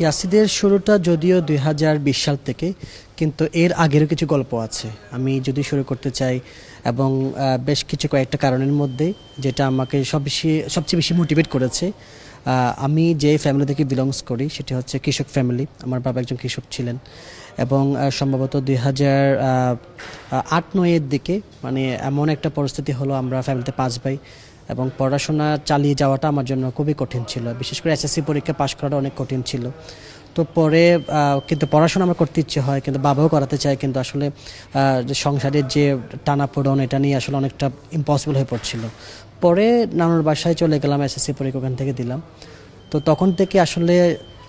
ইয়াসিদের শুরুটা যদিও 2020 সাল থেকে, কিন্তু এর আগেরও কিছু গল্প আছে আমি যদি শুরু করতে চাই। এবং বেশ কিছু কয়েকটা কারণের মধ্যে যেটা আমাকে সবচেয়ে বেশি মোটিভেট করেছে। আমি যে ফ্যামিলি থেকে বিলংস করি সেটি হচ্ছে কৃষক ফ্যামিলি। আমার বাবা একজন কৃষক ছিলেন এবং সম্ভবত 2008-9-এর দিকে মানে এমন একটা পরিস্থিতি হলো, আমরা ফ্যামিলিতে 5 ভাই এবং পড়াশোনা চালিয়ে যাওয়াটা আমার জন্য খুবই কঠিন ছিল। বিশেষ করে এসএসসি পরীক্ষা পাশ করাটা অনেক কঠিন ছিল। তো পরে কিন্তু পড়াশোনা আমার করতে ইচ্ছে হয়, কিন্তু বাবাও করাতে চায়, কিন্তু আসলে যে সংসারের যে টানাপোড়ন এটা নিয়ে আসলে অনেকটা ইম্পসিবল হয়ে পড়ছিল। পরে নানুর বাসায় চলে গেলাম, এসএসসি পরীক্ষা ওখান থেকে দিলাম। তো তখন থেকে আসলে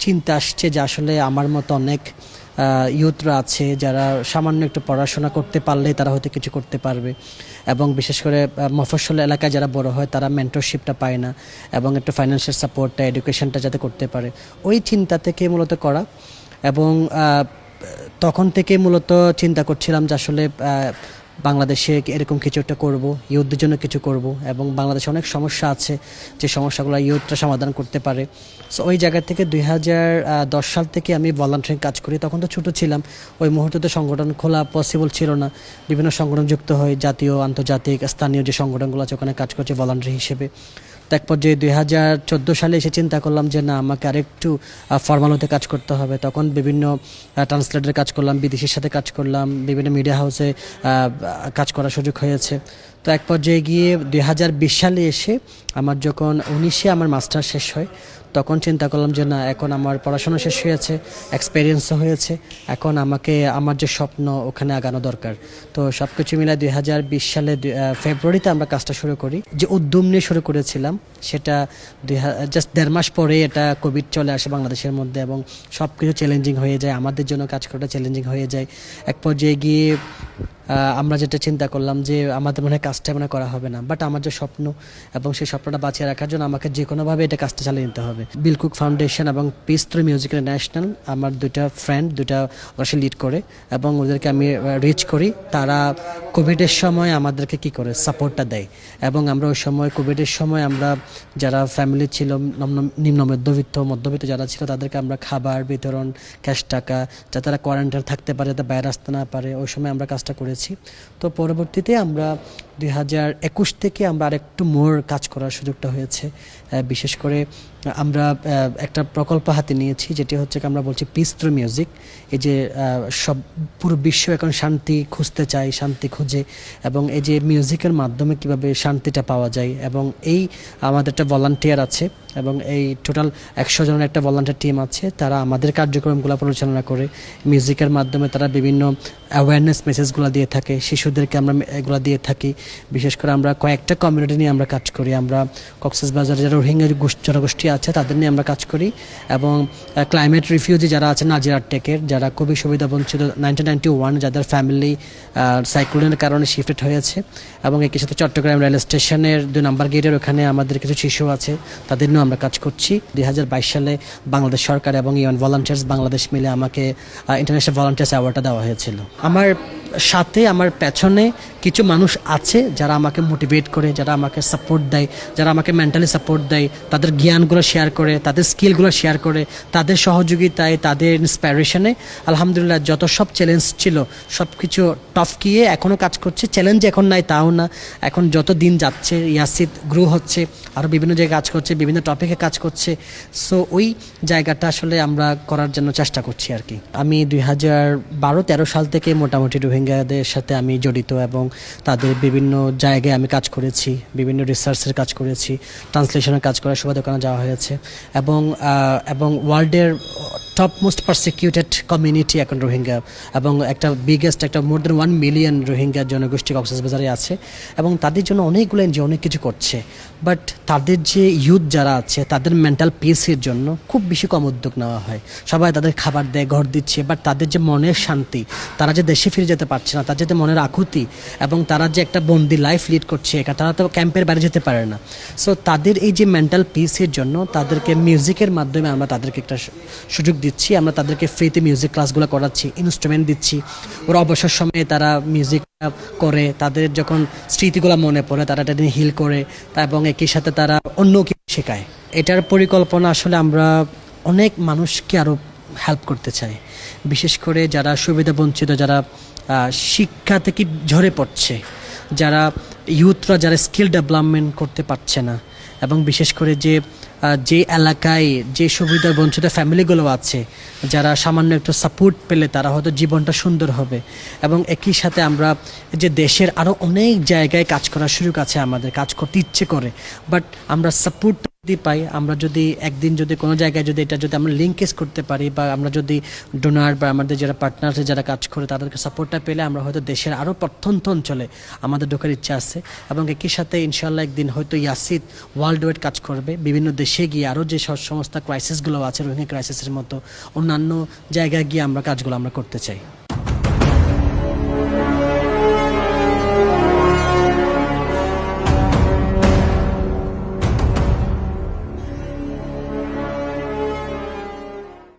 চিন্তা আসছে যে আসলে আমার মতো অনেক ইউথরা আছে যারা সামান্য একটু পড়াশোনা করতে পারলে তারা হয়তো কিছু করতে পারবে। এবং বিশেষ করে মফস্বল এলাকায় যারা বড় হয় তারা মেন্টরশিপটা পায় না এবং একটু ফাইন্যান্সিয়াল সাপোর্টটা, এডুকেশনটা যাতে করতে পারে, ওই চিন্তা থেকে মূলত করা। এবং তখন থেকে মূলত চিন্তা করছিলাম যে আসলে বাংলাদেশে এরকম কিছু একটা করব, ইউথদের জন্য কিছু করব। এবং বাংলাদেশে অনেক সমস্যা আছে যে সমস্যাগুলো ইউথরা সমাধান করতে পারে। সো ওই জায়গা থেকে 2010 সাল থেকে আমি ভলান্টিয়ারিং কাজ করি। তখন তো ছোটো ছিলাম, ওই মুহূর্তে তো সংগঠন খোলা পসিবল ছিল না। বিভিন্ন সংগঠন যুক্ত হয়, জাতীয়, আন্তর্জাতিক, স্থানীয় যে সংগঠনগুলো আছে ওখানে কাজ করছে ভলান্টিয়ার হিসেবে। তো এক পর্যায়ে 2014 সালে এসে চিন্তা করলাম যে না, আমাকে আরেকটু ফর্মাল হতে কাজ করতে হবে। তখন বিভিন্ন ট্রান্সলেটের কাজ করলাম, বিদেশির সাথে কাজ করলাম, বিভিন্ন মিডিয়া হাউসে কাজ করার সুযোগ হয়েছে। তো এক পর্যায়ে গিয়ে 2020 সালে এসে আমার যখন 19-এ আমার মাস্টার শেষ হয়, তখন চিন্তা করলাম যে না, এখন আমার পড়াশোনা শেষ হয়েছে, এক্সপিরিয়েন্সও হয়েছে, এখন আমাকে আমার যে স্বপ্ন ওখানে আগানো দরকার। তো সব কিছু মিলে 2020 সালে ফেব্রুয়ারিতে আমরা কাজটা শুরু করি। যে উদ্যম নিয়ে শুরু করেছিলাম সেটা জাস্ট 1.5 মাস পরে এটা কোভিড চলে আসে বাংলাদেশের মধ্যে এবং সব কিছু চ্যালেঞ্জিং হয়ে যায়, আমাদের জন্য কাজ করাটা চ্যালেঞ্জিং হয়ে যায়। এক পর্যায়ে গিয়ে আমরা যেটা চিন্তা করলাম যে আমাদের মনে হয় কাজটা মনে করা হবে না, বাট আমার যে স্বপ্ন এবং সেই স্বপ্নটা বাঁচিয়ে রাখার জন্য আমাকে যে কোনোভাবে এটা কাজটা চালিয়ে নিতে হবে। বিলকুক ফাউন্ডেশন এবং পিস থ্রু মিউজিক ইন্টারন্যাশনাল আমার দুইটা ফ্রেন্ড, ওরা লিড করে এবং ওদেরকে আমি রিচ করি। তারা কোভিডের সময় আমাদেরকে কি করে সাপোর্টটা দেয় এবং আমরা ওই সময় কোভিডের সময় আমরা যারা ফ্যামিলি ছিল নিম্ন মধ্যবিত্ত যারা ছিল তাদেরকে আমরা খাবার বিতরণ, ক্যাশ টাকা, যাতে তারা কোয়ারেন্টাইন থাকতে পারে, যাতে বাইরে আসতে না পারে, ওই সময় আমরা কাজটা করেছি। তো পরবর্তীতে আমরা 2021 থেকে আমরা আরেকটু মোর কাজ করার সুযোগটা হয়েছে। বিশেষ করে আমরা একটা প্রকল্প হাতে নিয়েছি যেটি হচ্ছে আমরা বলছি পিস থ্রু মিউজিক। এই যে সব পুরো বিশ্ব এখন শান্তি খুঁজতে চায়, শান্তি খুঁজে, এবং এই যে মিউজিকের মাধ্যমে কিভাবে শান্তিটা পাওয়া যায়। এবং এই আমাদের একটা ভলান্টিয়ার আছে এবং এই টোটাল 100 জনের একটা ভলান্টিয়ার টিম আছে, তারা আমাদের কার্যক্রমগুলো পরিচালনা করে। মিউজিকের মাধ্যমে তারা বিভিন্ন অ্যাওয়ারনেস মেসেজগুলো দিয়ে থাকে, শিশুদেরকে আমরা এগুলো দিয়ে থাকি। বিশেষ করে আমরা কয়েকটা কমিউনিটি নিয়ে আমরা কাজ করি। আমরা কক্সবাজারে যারা রোহিঙ্গা জনগোষ্ঠী আছে তাদের নিয়ে আমরা কাজ করি এবং ক্লাইমেট রিফিউজি যারা আছে নাজির টেকের, যারা খুবই সুবিধা বঞ্চিত 1991, যাদের ফ্যামিলি সাইক্লোনের কারণে শিফটেড হয়েছে। এবং একই সাথে চট্টগ্রাম রেল স্টেশনের 2 নম্বর গেটের ওখানে আমাদের কিছু শিশু আছে, তাদের নিয়েও আমরা কাজ করছি। 2022 সালে বাংলাদেশ সরকার এবং ইউএন ভলান্টিয়ার্স বাংলাদেশ মিলে আমাকে ইন্টারন্যাশনাল ভলান্টিয়ার্স অ্যাওয়ার্ডটা দেওয়া হয়েছিল। আমার সাথে আমার পেছনে কিছু মানুষ আছে যারা আমাকে মোটিভেট করে, যারা আমাকে সাপোর্ট দেয়, যারা আমাকে মেন্টালি সাপোর্ট দেয়, তাদের জ্ঞানগুলো শেয়ার করে, তাদের স্কিলগুলো শেয়ার করে, তাদের সহযোগিতায়, তাদের ইন্সপাইরেশনে আলহামদুলিল্লাহ যত সব চ্যালেঞ্জ ছিল সব কিছু টপকিয়ে এখনও কাজ করছে। চ্যালেঞ্জ এখন নাই তাও না, এখন যত দিন যাচ্ছে ইয়াসিদ গ্রো হচ্ছে, আরও বিভিন্ন জায়গায় কাজ করছে, বিভিন্ন টপিকে কাজ করছে। সো ওই জায়গাটা আসলে আমরা করার জন্য চেষ্টা করছি আর কি। আমি 2012-13 সাল থেকে মোটামুটি রোহিঙ্গাদের সাথে আমি জড়িত এবং তাদের বিভিন্ন জায়গায় আমি কাজ করেছি, বিভিন্ন রিসার্চের কাজ করেছি, ট্রান্সলেশনের কাজ করার সুবাদে ওখানে যাওয়া হয়েছে। এবং ওয়ার্ল্ডের টপ মোস্ট পারসিকিউটেড কমিউনিটি এখন রোহিঙ্গা, এবং একটা বিগেস্ট একটা মোর দেন 1 মিলিয়ন রোহিঙ্গা জনগোষ্ঠী কক্সবাজারে আছে এবং তাদের জন্য অনেকগুলো এনজিও অনেক কিছু করছে। বাট তাদের যে ইউথ যারা আছে তাদের মেন্টাল পিসের জন্য খুব বেশি কম উদ্যোগ নেওয়া হয়। সবাই তাদের খাবার দেয়, ঘর দিচ্ছে, বাট তাদের যে মনের শান্তি, তারা যে দেশে ফিরে যেতে পারছে না, তাদের যে মনের আকুতি এবং তারা যে একটা বন্দি লাইফ লিড করছে, তারা তো ক্যাম্পের বাইরে যেতে পারে না। সো তাদের এই যে মেন্টাল পিসের জন্য তাদেরকে মিউজিকের মাধ্যমে আমরা তাদেরকে একটা সুযোগ দিচ্ছি। আমরা তাদেরকে ফ্রিতে মিউজিক ক্লাসগুলো করাচ্ছি, ইনস্ট্রুমেন্ট দিচ্ছি, ওরা অবসর সময়ে তারা মিউজিক করে, তাদের যখন স্মৃতিগুলো মনে পড়ে তারা এটা নিয়ে হিল করে এবং একই সাথে তারা অন্য কিছু শেখায়। এটার পরিকল্পনা আসলে আমরা অনেক মানুষকে আরও হেল্প করতে চাই, বিশেষ করে যারা সুবিধা বঞ্চিত, যারা শিক্ষা থেকে ঝরে পড়ছে, যারা ইউথরা যারা স্কিল ডেভেলপমেন্ট করতে পারছে না, এবং বিশেষ করে যে এলাকায় যে সুবিধা বঞ্চিত ফ্যামিলিগুলো আছে, যারা সামান্য একটু সাপোর্ট পেলে তারা হয়তো জীবনটা সুন্দর হবে। এবং একই সাথে আমরা যে দেশের আরও অনেক জায়গায় কাজ করার সুযোগ আছে, আমাদের কাজ করতে ইচ্ছে করে, বাট আমরা সাপোর্ট যদি পাই, আমরা যদি একদিন যদি কোনো জায়গায় যদি এটা যদি আমরা লিঙ্কেজ করতে পারি, বা আমরা যদি ডোনার বা আমাদের যারা পার্টনার যারা কাজ করে তাদেরকে সাপোর্টটা পেলে আমরা হয়তো দেশের আরও প্রত্যন্ত অঞ্চলে আমাদের ঢোকার ইচ্ছা আছে। এবং একই সাথে ইনশাল্লাহ একদিন হয়তো ইয়াসিদ ওয়ার্ল্ড ওয়াইড কাজ করবে, বিভিন্ন দেশে গিয়ে আরও যে সমস্ত ক্রাইসিসগুলো আছে, রোহিঙ্গা ক্রাইসিসের মতো অন্যান্য জায়গায় গিয়ে আমরা কাজগুলো আমরা করতে চাই।